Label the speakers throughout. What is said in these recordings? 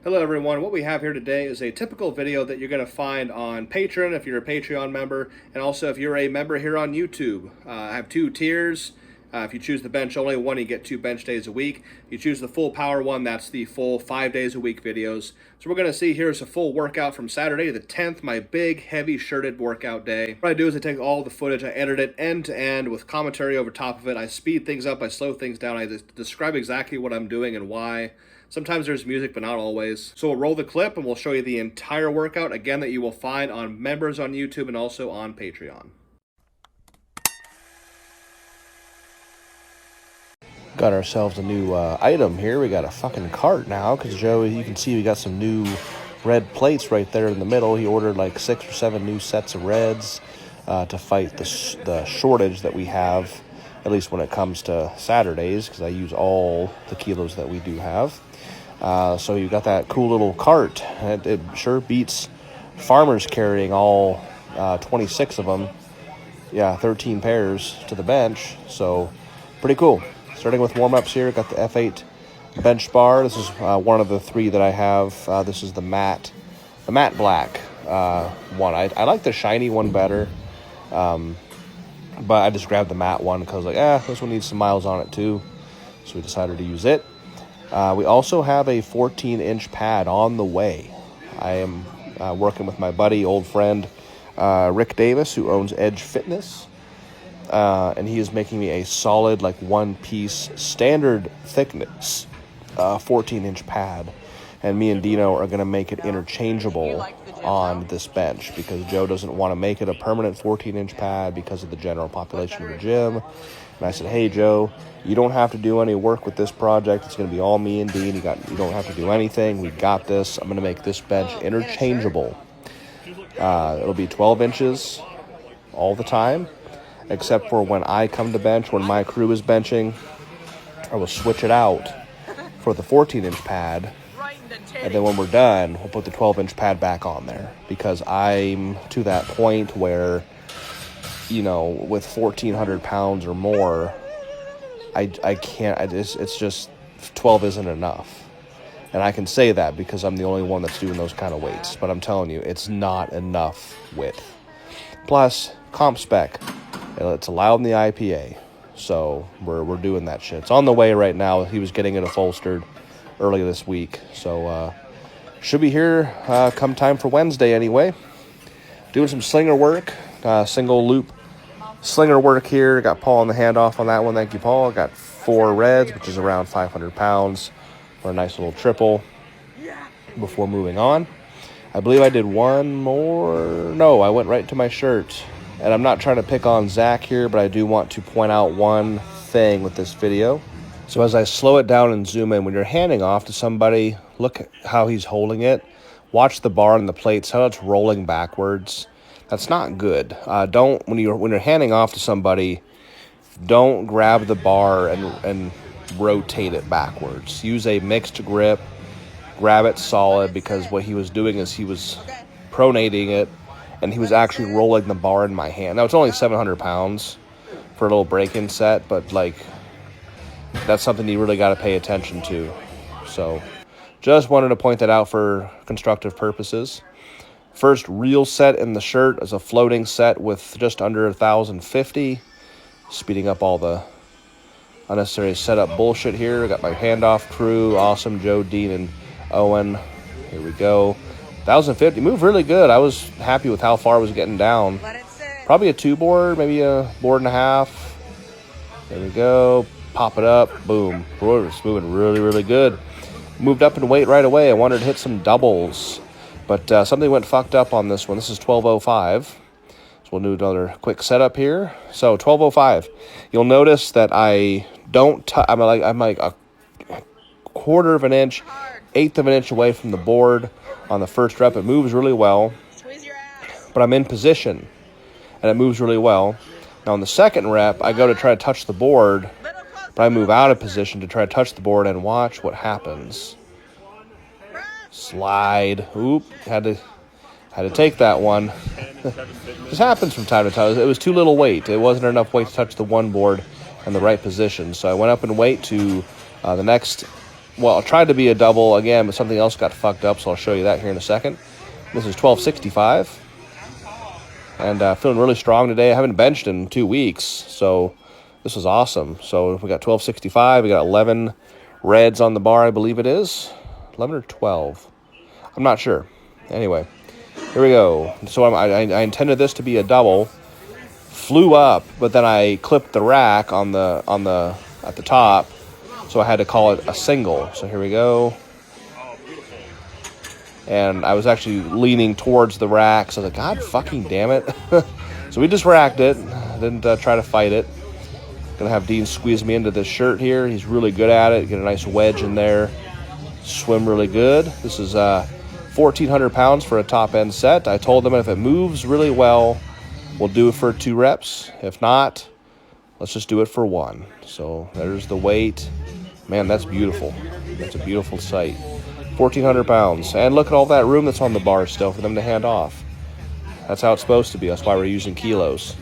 Speaker 1: Hello everyone, what we have here today is a typical video that you're going to find on Patreon if you're a Patreon member, and also if you're a member here on YouTube. I have two tiers. If you choose the bench only one, you get 2 bench days a week. If you choose the full power one, that's the full 5 days a week videos. So we're going to see here's a full workout from Saturday the 10th, my big heavy shirted workout day. What I do is I take all the footage, I edit it end to end with commentary over top of it. I speed things up, I slow things down, I describe exactly what I'm doing and why. Sometimes there's music, but not always. So we'll roll the clip and we'll show you the entire workout, again, that you will find on members on YouTube and also on Patreon.
Speaker 2: Got ourselves a new item here. We got a fucking cart now, because Joe, you can see we got some new red plates right there in the middle. He ordered like 6 or 7 new sets of reds to fight the shortage that we have, at least when it comes to Saturdays, because I use all the kilos that we do have. So you got that cool little cart. It sure beats farmers carrying all 26 of them. Yeah, 13 pairs to the bench. So pretty cool. Starting with warm-ups here, got the F8 bench bar. This is one of the 3 that I have. This is the matte black one. I like the shiny one better, but I just grabbed the matte one because like, this one needs some miles on it too. So we decided to use it. We also have a 14-inch pad on the way. I am working with my buddy, old friend, Rick Davis, who owns Edge Fitness. And he is making me a solid, like, one-piece standard thickness 14-inch pad. And me and Dino are going to make it interchangeable on this bench because Joe doesn't want to make it a permanent 14-inch pad because of the general population of the gym. And I said, hey, Joe, you don't have to do any work with this project. It's going to be all me and Dean. You don't have to do anything. We got this. I'm going to make this bench interchangeable. It'll be 12 inches all the time, except for when I come to bench, when my crew is benching, I will switch it out for the 14-inch pad. And then when we're done, we'll put the 12-inch pad back on there because I'm to that point where, you know, with 1,400 pounds or more, I can't, it's just 12 isn't enough. And I can say that because I'm the only one that's doing those kind of weights. But I'm telling you, it's not enough width. Plus, comp spec, it's allowed in the IPA. So we're doing that shit. It's on the way right now. He was getting it upholstered early this week. So should be here come time for Wednesday anyway. Doing some slinger work. Single loop slinger work here. Got Paul on the handoff on that one. Thank you, Paul. Got 4 reds, which is around 500 pounds for a nice little triple before moving on. I believe I did one more. No, I went right to my shirt. And I'm not trying to pick on Zach here, but I do want to point out one thing with this video. So as I slow it down and zoom in, when you're handing off to somebody, look at how he's holding it. Watch the bar and the plates, how it's rolling backwards. That's not good. When you're handing off to somebody, don't grab the bar and rotate it backwards. Use a mixed grip. Grab it solid, because what he was doing is he was pronating it, and he was actually rolling the bar in my hand. Now, it's only 700 pounds for a little break-in set, but, like, that's something you really got to pay attention to. So, just wanted to point that out for constructive purposes. First real set in the shirt is a floating set with just under 1,050. Speeding up all the unnecessary setup bullshit here. I got my handoff crew. Awesome. Joe, Dean, and Owen. Here we go. 1,050. Moved really good. I was happy with how far I was getting down. Probably a 2-board, maybe a board and a half. There we go. Pop it up. Boom. Boy, it's moving really, really good. Moved up in weight right away. I wanted to hit some doubles, but something went fucked up on this one. This is 1205. So we'll do another quick setup here. So 1205. You'll notice that I don't. I'm like a quarter of an inch, eighth of an inch away from the board on the first rep. It moves really well, but I'm in position, and it moves really well. Now on the second rep, I go to try to touch the board, but I move out of position to try to touch the board, and watch what happens. Slide. Oop. Had to take that one. This happens from time to time. It was too little weight. It wasn't enough weight to touch the one board in the right position. So I went up in weight to the next well, I tried to be a double again, but something else got fucked up, so I'll show you that here in a second. This is 1265. And feeling really strong today. I haven't benched in 2 weeks, so this is awesome. So we got 1265. We got 11 reds on the bar, I believe it is. 11 or 12. I'm not sure. Anyway, here we go. So I intended this to be a double. Flew up, but then I clipped the rack at the top, so I had to call it a single. So here we go. And I was actually leaning towards the rack, so I was like, God fucking damn it. So we just racked it. Didn't try to fight it. Gonna have Dean squeeze me into this shirt here. He's really good at it. Get a nice wedge in there. Swim really good. This is 1,400 pounds for a top end set. I told them if it moves really well, we'll do it for 2 reps. If not, let's just do it for 1. So there's the weight. Man, that's beautiful. That's a beautiful sight. 1,400 pounds. And look at all that room that's on the bar still for them to hand off. That's how it's supposed to be. That's why we're using kilos.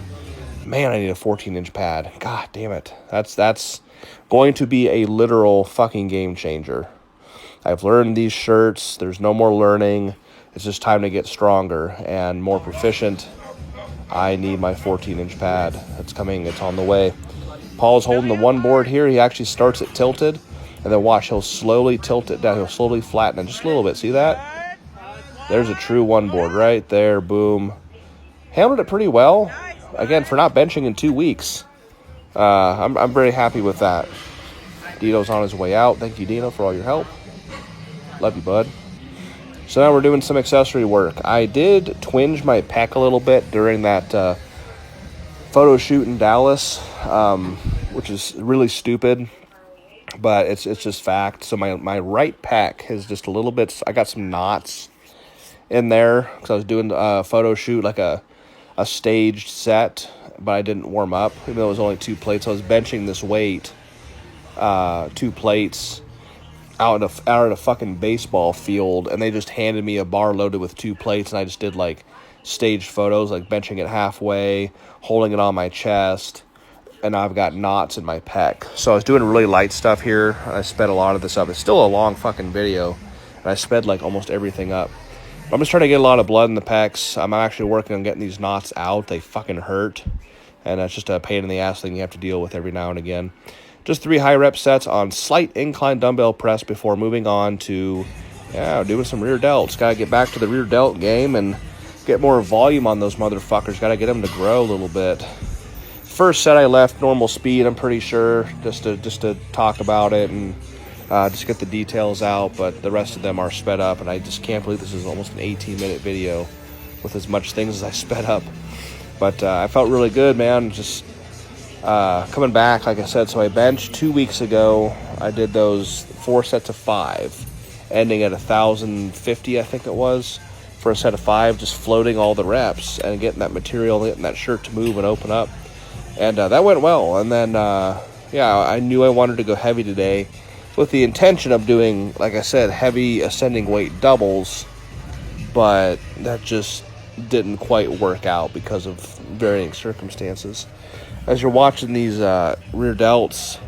Speaker 2: Man, I need a 14-inch pad. God damn it. That's going to be a literal fucking game changer. I've learned these shirts. There's no more learning. It's just time to get stronger and more proficient. I need my 14-inch pad. It's coming. It's on the way. Paul's holding the one board here. He actually starts it tilted. And then watch, he'll slowly tilt it down. He'll slowly flatten it just a little bit. See that? There's a true one board right there. Boom. Handled it pretty well. Again, for not benching in 2 weeks. I'm very happy with that. Dino's on his way out. Thank you, Dino, for all your help. Love you, bud. So now we're doing some accessory work. I did twinge my pec a little bit during that photo shoot in Dallas, which is really stupid. But it's just fact. So my right pec is just a little bit. I got some knots in there because I was doing a photo shoot, like a staged set, but I didn't warm up. Even though it was only 2 plates, I was benching this weight, 2 plates, out at a fucking baseball field, and they just handed me a bar loaded with 2 plates, and I just did like staged photos, like benching it halfway, holding it on my chest. And I've got knots in my pec. So I was doing really light stuff here. And I sped a lot of this up. It's still a long fucking video. And I sped like almost everything up. I'm just trying to get a lot of blood in the pecs. I'm actually working on getting these knots out. They fucking hurt. And that's just a pain in the ass thing you have to deal with every now and again. Just 3 high rep sets on slight incline dumbbell press before moving on to, doing some rear delts. Got to get back to the rear delt game and get more volume on those motherfuckers. Got to get them to grow a little bit. First set I left normal speed, I'm pretty sure, just to talk about it and just get the details out, but the rest of them are sped up, and I just can't believe this is almost an 18-minute video with as much things as I sped up. But I felt really good, man, just coming back, like I said. So I benched 2 weeks ago. I did those 4 sets of 5, ending at 1,050, I think it was, for a set of 5, just floating all the reps and getting that material, getting that shirt to move and open up. And that went well. And then, I knew I wanted to go heavy today with the intention of doing, like I said, heavy ascending weight doubles. But that just didn't quite work out because of varying circumstances. As you're watching these rear delts,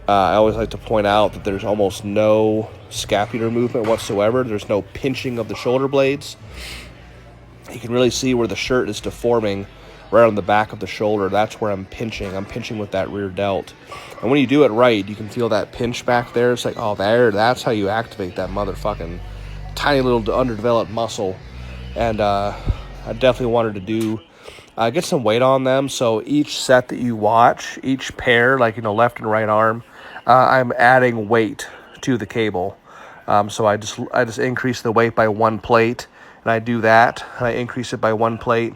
Speaker 2: I always like to point out that there's almost no scapular movement whatsoever. There's no pinching of the shoulder blades. You can really see where the shirt is deforming right on the back of the shoulder. That's where I'm pinching. I'm pinching with that rear delt. And when you do it right, you can feel that pinch back there. It's like, oh, that's how you activate that motherfucking tiny little underdeveloped muscle. And I definitely wanted to do, get some weight on them. So each set that you watch, each pair, like, left and right arm, I'm adding weight to the cable. So I just increase the weight by 1 plate, and I do that. And I increase it by 1 plate.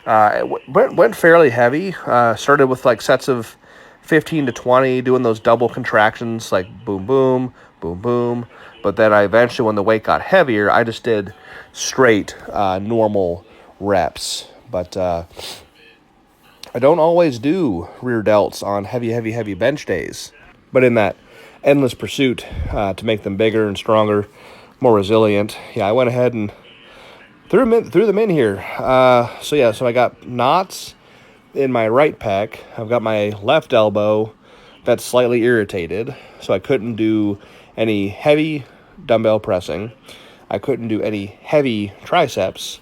Speaker 2: It went fairly heavy. Started with like sets of 15 to 20, doing those double contractions, like boom, boom, boom, boom. But then I eventually, when the weight got heavier, I just did straight normal reps. But I don't always do rear delts on heavy bench days. But in that endless pursuit to make them bigger and stronger, more resilient, I went ahead and threw them in here. So I got knots in my right pec. I've got my left elbow that's slightly irritated, so I couldn't do any heavy dumbbell pressing. I couldn't do any heavy triceps.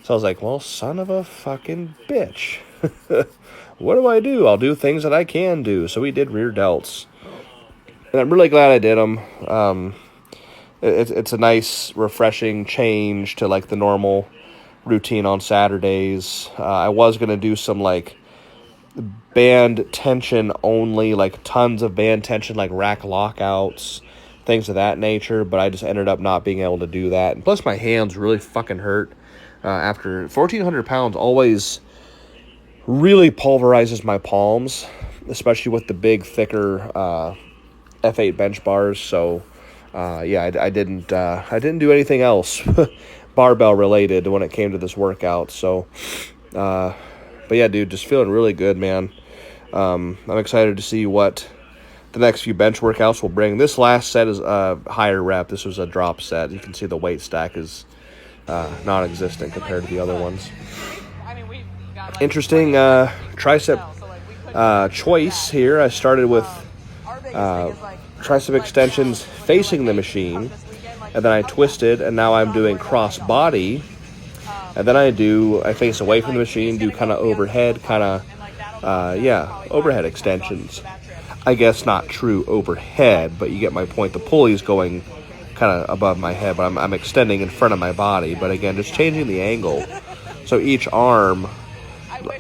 Speaker 2: So I was like, well, son of a fucking bitch. What do I do? I'll do things that I can do. So we did rear delts. And I'm really glad I did them. It's a nice, refreshing change to like the normal routine on Saturdays. I was going to do some like band tension only, like tons of band tension, like rack lockouts, things of that nature, but I just ended up not being able to do that. And plus my hands really fucking hurt. After 1,400 pounds always really pulverizes my palms, especially with the big, thicker F8 bench bars. So yeah, I didn't do anything else barbell related when it came to this workout. So but yeah, dude, just feeling really good, man. I'm excited to see what the next few bench workouts will bring. This last set is a higher rep. This was a drop set. You can see the weight stack is non-existent compared to the other ones. Interesting tricep choice here. I started with tricep extensions facing the machine, and then I twisted, and now I'm doing cross body, and then I face away from the machine, do kind of overhead, overhead extensions. I guess not true overhead, but you get my point. The pulley's going kind of above my head, but I'm extending in front of my body. But again, just changing the angle. So each arm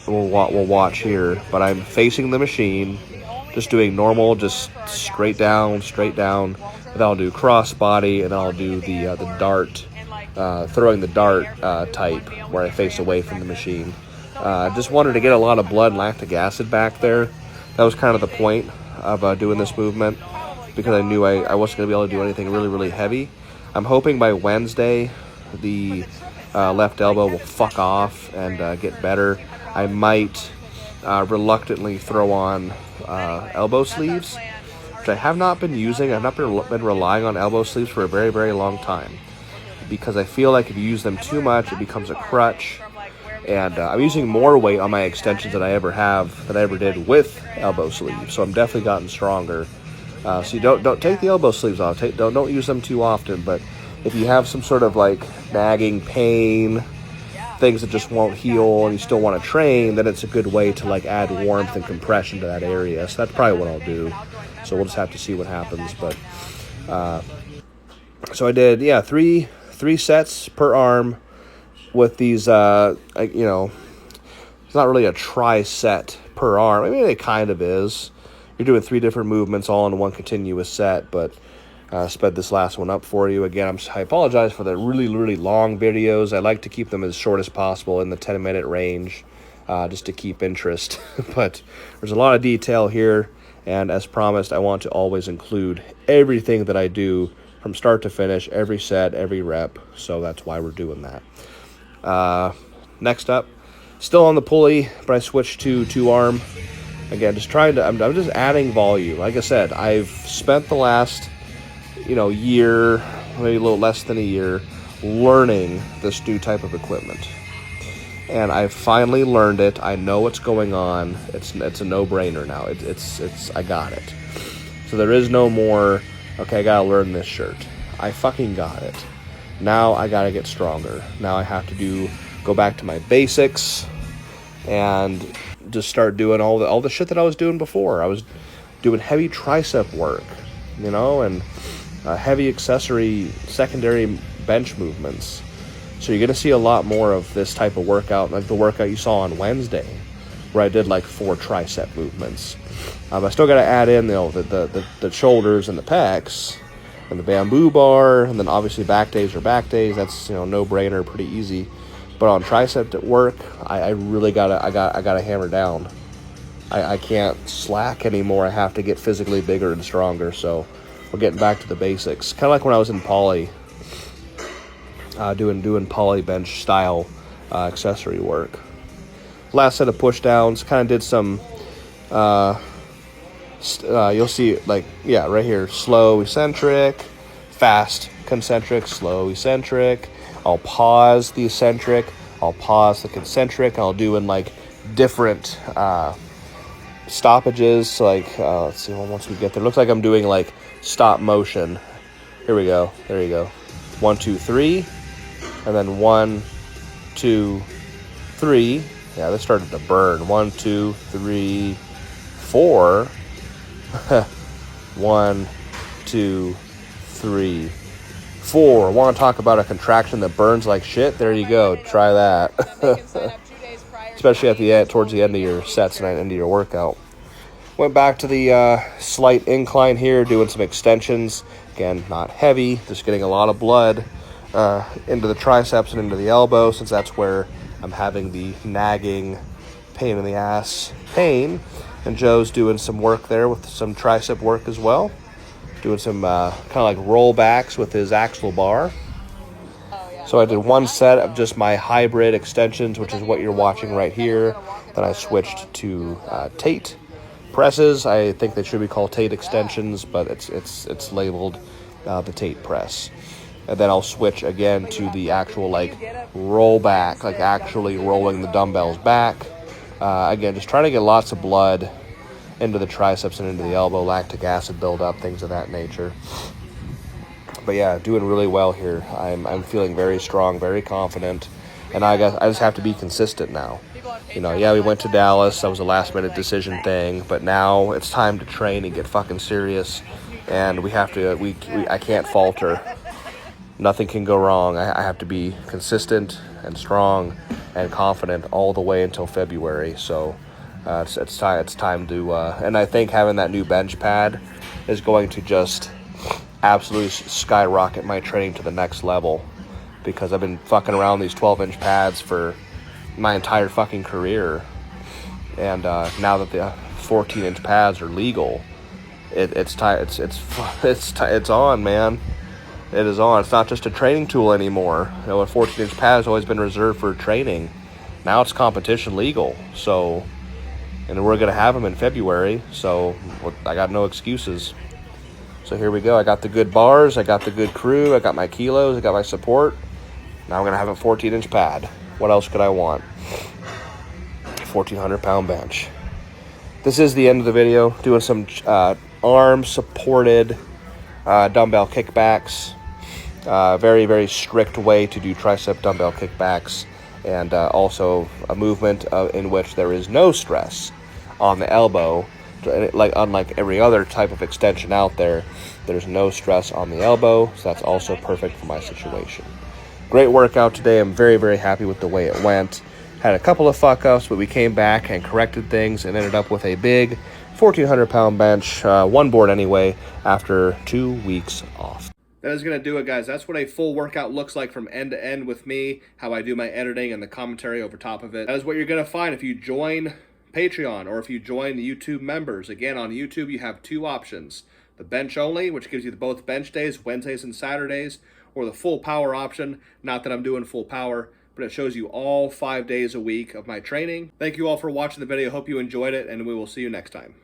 Speaker 2: we'll watch here, but I'm facing the machine, just doing normal, just straight down. Then I'll do cross body, and I'll do the dart, throwing the dart type, where I face away from the machine. Just wanted to get a lot of blood and lactic acid back there. That was kind of the point of doing this movement, because I knew I wasn't going to be able to do anything really, really heavy. I'm hoping by Wednesday the left elbow will fuck off and get better. I might reluctantly throw on elbow sleeves, which I have not been using. I've not been relying on elbow sleeves for a very, very long time, because I feel like if you use them too much, it becomes a crutch. And I'm using more weight on my extensions than I ever did with elbow sleeves. So I'm definitely gotten stronger. So you don't take the elbow sleeves off. Don't use them too often. But if you have some sort of like nagging pain, things that just won't heal, and you still want to train, then it's a good way to like add warmth and compression to that area. So that's probably what I'll do. So we'll just have to see what happens. But so I did, three sets per arm with these, it's not really a tri-set per arm. I mean, it kind of is. You're doing 3 different movements all in one continuous set, but sped this last one up for you. Again, I apologize for the really, really long videos. I like to keep them as short as possible in the 10-minute range, just to keep interest. But there's a lot of detail here, and as promised, I want to always include everything that I do from start to finish, every set, every rep, so that's why we're doing that. Next up, still on the pulley, but I switched to 2-arm. Again, I'm just adding volume. Like I said, I've spent the last, year, maybe a little less than a year, learning this new type of equipment. And I've finally learned it. I know what's going on. It's a no-brainer now. I got it. So there is no more, okay, I gotta learn this shirt. I fucking got it. Now I gotta get stronger. Now I have to go back to my basics and just start doing all the shit that I was doing before. I was doing heavy tricep work, and heavy accessory secondary bench movements. So you're gonna see a lot more of this type of workout, like the workout you saw on Wednesday, where I did like 4 tricep movements. I still gotta add in the shoulders and the pecs, and the bamboo bar, and then obviously back days are back days. That's no-brainer, pretty easy. But on tricep at work, I really gotta hammer down. I can't slack anymore. I have to get physically bigger and stronger. So we're getting back to the basics, kind of like when I was in poly, doing poly bench style accessory work. Last set of push downs, kind of did some. You'll see, right here, slow eccentric, fast concentric, slow eccentric. I'll pause the eccentric, I'll pause the concentric, and I'll do in different stoppages. So let's see, once we get there, looks like I'm doing stop motion Here we go. There you go. 1, 2, 3. And then 1, 2, 3. Yeah, this started to burn. 1, 2, 3, 4. 1, 2, 3, 4. Want to talk about a contraction that burns like shit? There you go. Try that. Especially at the end, towards the end of your sets and end of your workout. Went back to the slight incline here, doing some extensions. Again, not heavy, just getting a lot of blood into the triceps and into the elbow, since that's where I'm having the nagging pain in the ass pain. And Joe's doing some work there with some tricep work as well. Doing some kind of like rollbacks with his axle bar. So I did one set of just my hybrid extensions, which is what you're watching right here. Then I switched to Tate presses. I think they should be called Tate extensions, but it's labeled the Tate press. And then I'll switch again to the actual like roll back, like actually rolling the dumbbells back. Again, just trying to get lots of blood into the triceps and into the elbow, lactic acid buildup, things of that nature. But yeah, doing really well here. I'm feeling very strong, very confident, and I just have to be consistent now. You know, yeah, we went to Dallas. That was a last-minute decision thing, but now it's time to train and get fucking serious. And we have to. I can't falter. Nothing can go wrong. I have to be consistent and strong and confident all the way until February. So it's time to. And I think having that new bench pad is going to just absolutely skyrocket my training to the next level, because I've been fucking around these 12-inch pads for my entire fucking career, and now that the 14-inch pads are legal, it's on, man. It is on. It's not just a training tool anymore. You know, a 14-inch pad has always been reserved for training. Now it's competition legal. So, and we're gonna have them in February. So I got no excuses. So here we go. I got the good bars, I got the good crew, I got my kilos, I got my support. Now I'm going to have a 14-inch pad. What else could I want? 1,400-pound bench. This is the end of the video. Doing some arm-supported dumbbell kickbacks. Very, very strict way to do tricep dumbbell kickbacks. And also a movement in which there is no stress on the elbow. Like unlike every other type of extension out there, there's no stress on the elbow, so that's also perfect for my situation. Great workout today. I'm very, very happy with the way it went. Had a couple of fuck-ups, but we came back and corrected things and ended up with a big 1,400-pound bench, one board anyway, after 2 weeks off.
Speaker 1: That is going to do it, guys. That's what a full workout looks like from end to end with me, how I do my editing and the commentary over top of it. That is what you're going to find if you join Patreon or if you join the YouTube members. Again, on YouTube you have two options: the bench only, which gives you both bench days, Wednesdays and Saturdays, or the full power option. Not that I'm doing full power, but it shows you all 5 days a week of my training. Thank you all for watching the video. Hope you enjoyed it, and we will see you next time.